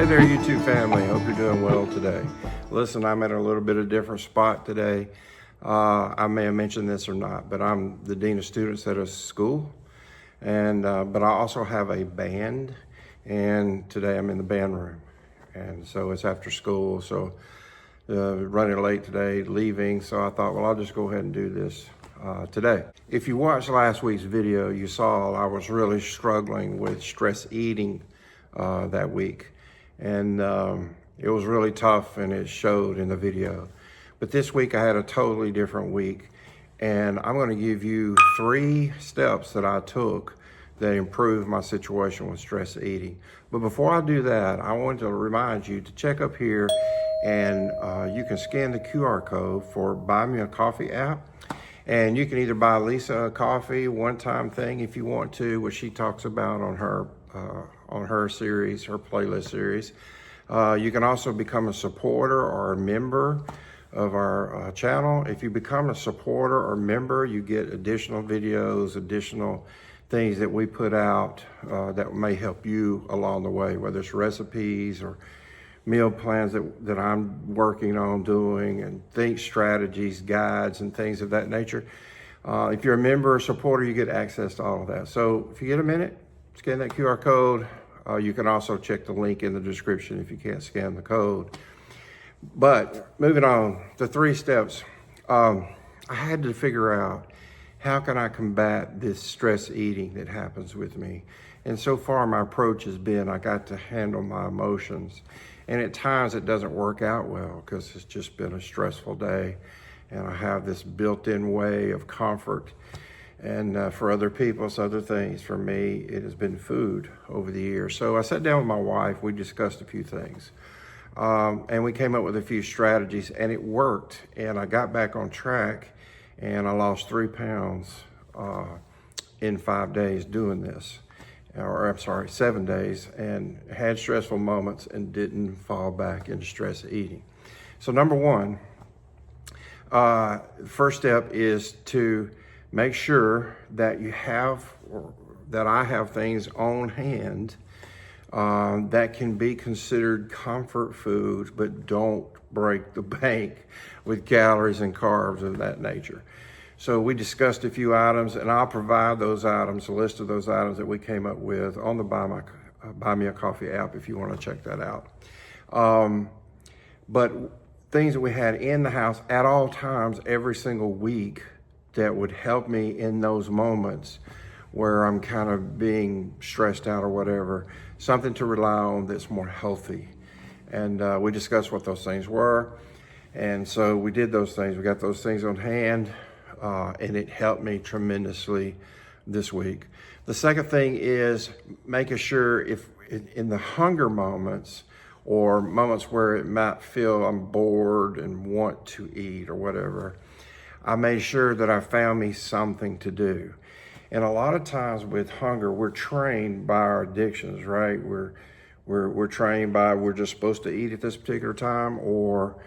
Hey there, YouTube family. Hope you're doing well today. Listen, I'm at a little bit of a different spot today. I may have mentioned this or not, but I'm the dean of students at a school, and but I also have a band, and today I'm in the band room, and so it's after school. So running late today, leaving. So I thought, well, I'll just go ahead and do this today. If you watched last week's video, you saw I was really struggling with stress eating that week. And it was really tough, and it showed in the video. But this week I had a totally different week, and I'm going to give you 3 steps that I took that improved my situation with stress eating. But before I do that, I want to remind you to check up here, and you can scan the QR code for Buy Me a Coffee app. And you can either buy Lisa a coffee, one-time thing if you want to, which she talks about on her series, her playlist series. You can also become a supporter or a member of our channel. If you become a supporter or member, you get additional videos, additional things that we put out that may help you along the way, whether it's recipes or meal plans that I'm working on doing, and think strategies, guides, and things of that nature. If you're a member or supporter, you get access to all of that. So if you get a minute, scan that QR code. You can also check the link in the description if you can't scan the code. But moving on, the 3 steps. I had to figure out, how can I combat this stress eating that happens with me? And so far my approach has been, I got to handle my emotions. And at times it doesn't work out well because it's just been a stressful day. And I have this built-in way of comfort. And for other people, it's other things. For me, it has been food over the years. So I sat down with my wife, we discussed a few things. And we came up with a few strategies, and it worked. And I got back on track, and I lost 3 pounds in 5 days doing this. Or I'm sorry, 7 days, and had stressful moments and didn't fall back into stress eating. So number 1, first step is to make sure that you have, or that I have things on hand that can be considered comfort foods, but don't break the bank with calories and carbs of that nature. So we discussed a few items, and I'll provide those items, a list of those items that we came up with on the Buy Me a Coffee app if you want to check that out. But things that we had in the house at all times, every single week, that would help me in those moments where I'm kind of being stressed out or whatever, something to rely on that's more healthy. And we discussed what those things were. And so we did those things. We got those things on hand. And it helped me tremendously this week. The second thing is making sure, if in the hunger moments or moments where it might feel I'm bored and want to eat or whatever, I made sure that I found me something to do. And a lot of times with hunger, we're trained by our addictions, right? We're trained by, we're just supposed to eat at this particular time, or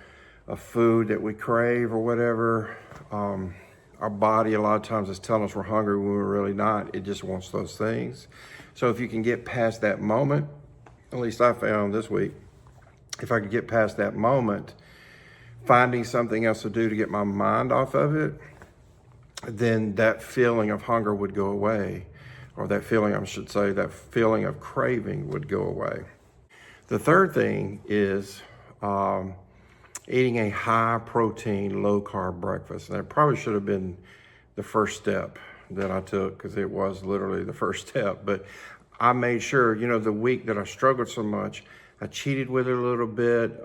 a food that we crave or whatever. Our body a lot of times is telling us we're hungry when we're really not. It just wants those things. So if you can get past that moment, at least I found this week, if I could get past that moment, finding something else to do to get my mind off of it, then that feeling of hunger would go away. Or that feeling, I should say, that feeling of craving would go away. The third thing is eating a high protein, low carb breakfast. And that probably should have been the first step that I took, because it was literally the first step. But I made sure, the week that I struggled so much, I cheated with it a little bit.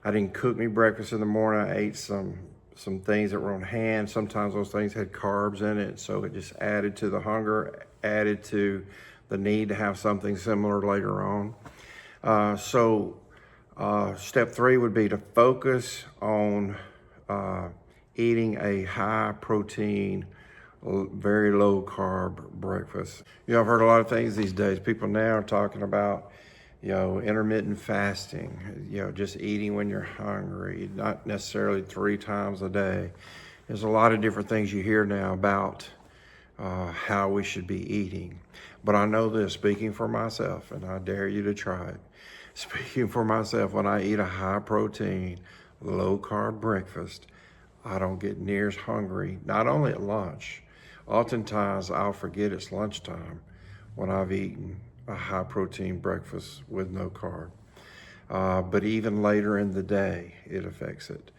I didn't cook me breakfast in the morning. I ate some things that were on hand. Sometimes those things had carbs in it, so it just added to the hunger, added to the need to have something similar later on. Step 3 would be to focus on eating a high protein, very low carb breakfast. I've heard a lot of things these days. People now are talking about, intermittent fasting, just eating when you're hungry, not necessarily 3 times a day. There's a lot of different things you hear now about how we should be eating. But I know this, speaking for myself, and I dare you to try it, Speaking for myself, when I eat a high protein, low carb breakfast, I don't get near as hungry, not only at lunch. Oftentimes I'll forget it's lunchtime when I've eaten a high protein breakfast with no carb. But even later in the day, it affects it.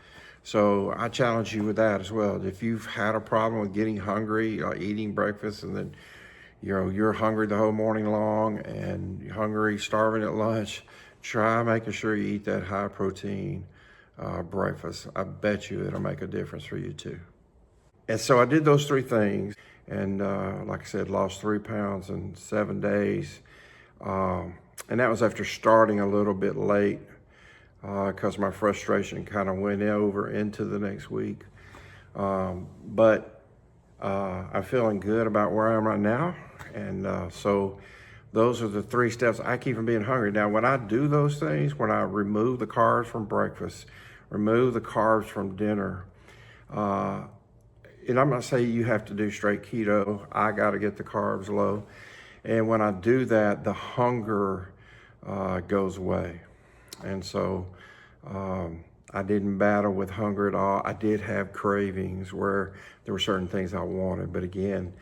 So I challenge you with that as well. If you've had a problem with getting hungry, eating breakfast, and then you're hungry the whole morning long and you're hungry, starving at lunch, try making sure you eat that high protein breakfast. I bet you it'll make a difference for you too. And so I did those three things, and like I said, lost 3 pounds in 7 days. And that was after starting a little bit late because my frustration kind of went over into the next week. But I'm feeling good about where I am right now. And so those are the 3 steps I keep from being hungry. Now, when I do those things, when I remove the carbs from breakfast, remove the carbs from dinner, and I'm not saying you have to do straight keto. I got to get the carbs low. And when I do that, the hunger goes away. And so I didn't battle with hunger at all. I did have cravings where there were certain things I wanted. But again,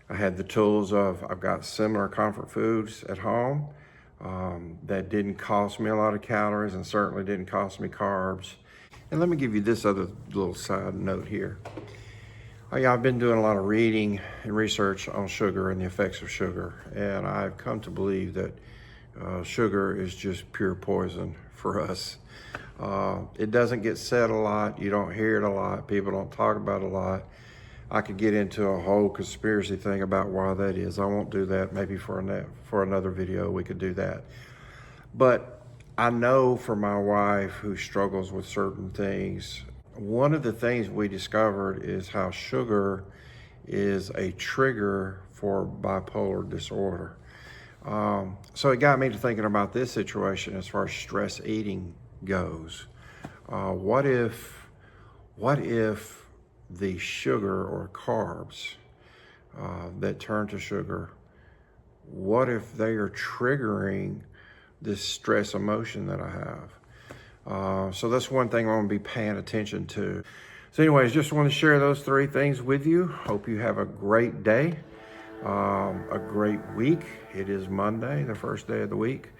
I had the tools of, I've got similar comfort foods at home that didn't cost me a lot of calories and certainly didn't cost me carbs. And let me give you this other little side note here. I've been doing a lot of reading and research on sugar and the effects of sugar, and I've come to believe that sugar is just pure poison for us. It doesn't get said a lot. You don't hear it a lot. People don't talk about it a lot. I could get into a whole conspiracy thing about why that is. I won't do that. Maybe for another video we could do that. But I know for my wife who struggles with certain things, one of the things we discovered is how sugar is a trigger for bipolar disorder. So it got me to thinking about this situation as far as stress eating goes. What if the sugar or carbs that turn to sugar, what if they are triggering this stress emotion that I have? So that's one thing I'm going to be paying attention to. So anyways, just want to share those 3 things with you. Hope you have a great day, a great week. It is Monday, the first day of the week.